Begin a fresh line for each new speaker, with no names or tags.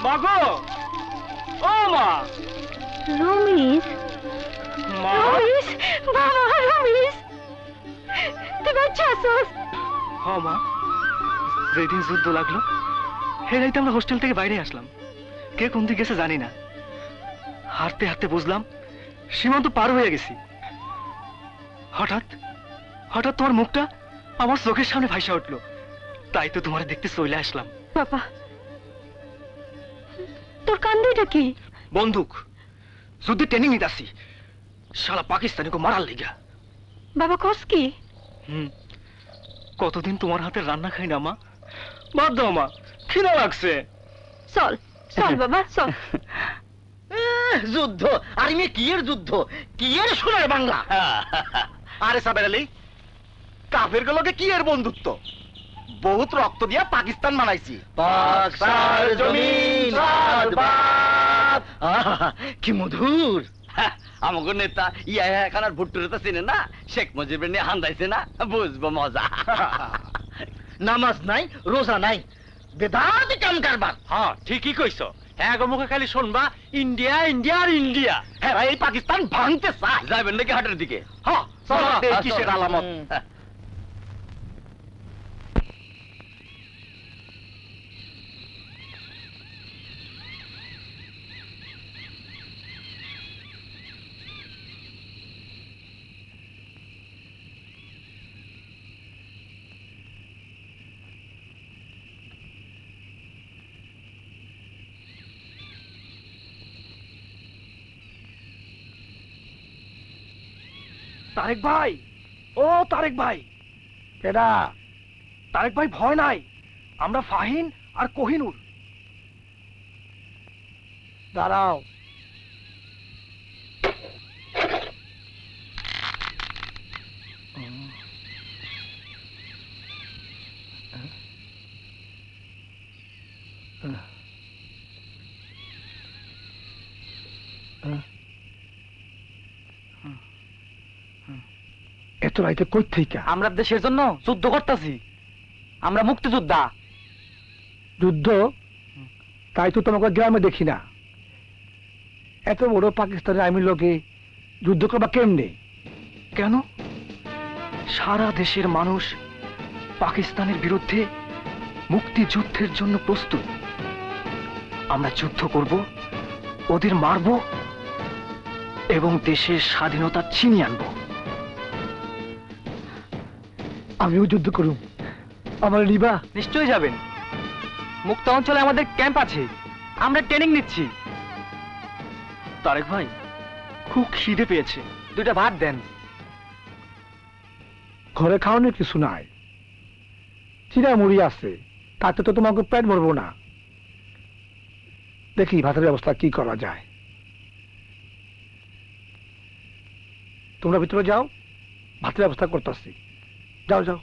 মাগো, ও মা,
রমেশ,
মা,
রমেশ, বাবা রমেশ, তুই বাচ্চা আসোস?
হ মা, যেদিন যুদ্ধ লাগলো হেরাইতে আমরা হোস্টেল থেকে বাইরে আসলাম। কে কোন দিকে গেছে জানি না। হাঁটতে হাঁটতে বুঝলাম সীমান্ত পার হয়ে গেছি। হঠাৎ হঠাৎ তোমার মুখটা আমার চোখের সামনে ভাইসা উঠলো। তাই তো তোমার দেখতে চলে আসলাম।
বাবা, তোর কান্দিটা কি?
বন্দুক, যুদ্ধে ট্রেনিং নিতে আসি, শালা পাকিস্তানিকে মারার লিগা।
বাবা কস কি?
কতদিন তোমার হাতের রান্না খাই না মা। বাদ দাও মা, খিদা লাগছে।
চল চল বাবা চল।
যুদ্ধ? আরে মেয়ে কি এর যুদ্ধ, কি এর সোনার বাংলা? আরে সাবের আলী, কাফের গুলোকে কি এর বন্ধুত্ব? বহুত রক্ত দিয়া পাকিস্তান বানাইছি। কি মধুর।
আমাকে নেতা ইয়া খানার ভুট্টুরে তো চিনে না, শেখ মুজিবের নিয়ে হান্দাইছে না, বুঝবো মজা।
নামাজ নাই, রোজা নাই, বেদাতি কাম কারবার।
হ্যাঁ ঠিকই কইছো। হ্যাঁ গো, মুখে খালি শুনবা ইন্ডিয়া ইন্ডিয়া আর ইন্ডিয়া।
হ্যাঁ ভাই, এই পাকিস্তান ভাঙতে চায়।
যাবেন নাকি হাটের দিকে?
হ্যাঁ চল, এই কিসের আলামত?
তারেক ভাই, ও তারেক ভাই।
কেডা?
তারেক ভাই ভয় নাই, আমরা ফাহিন আর কোহিনুর।
দাঁড়াও। এত রাইতে কই থেকে?
আমরা দেশের জন্য যুদ্ধ করতেছি, আমরা মুক্তিযোদ্ধা।
যুদ্ধ? তাই তো তোমাকে গ্রামে দেখি না। এত বড় পাকিস্তানের আর্মি লোকে যুদ্ধ করবা কেমনে?
কেন? সারা দেশের মানুষ পাকিস্তানের বিরুদ্ধে মুক্তিযুদ্ধের জন্য প্রস্তুত। আমরা যুদ্ধ করব, ওদের মারব এবং দেশের স্বাধীনতা ছিনিয়ে আনব।
আমিও যুদ্ধ করুম, আমার নিবা?
নিশ্চয়ই যাবেন। মুক্ত অঞ্চলে আমাদের ক্যাম্প আছে, আমরা ট্রেনিং নিচ্ছি। তারেক ভাই, খুব খিদে পেয়েছে, দুইটা ভাত দেন।
ঘরে খাওয়ানোর কিছু নাই, চিরা মুড়ি আছে, তাতে তো তোমাকে পেট ভরবো না। দেখি ভাতের ব্যবস্থা কি করা যায়। তোমরা ভিতরে যাও, ভাতের ব্যবস্থা করতেছি। যাও যাও।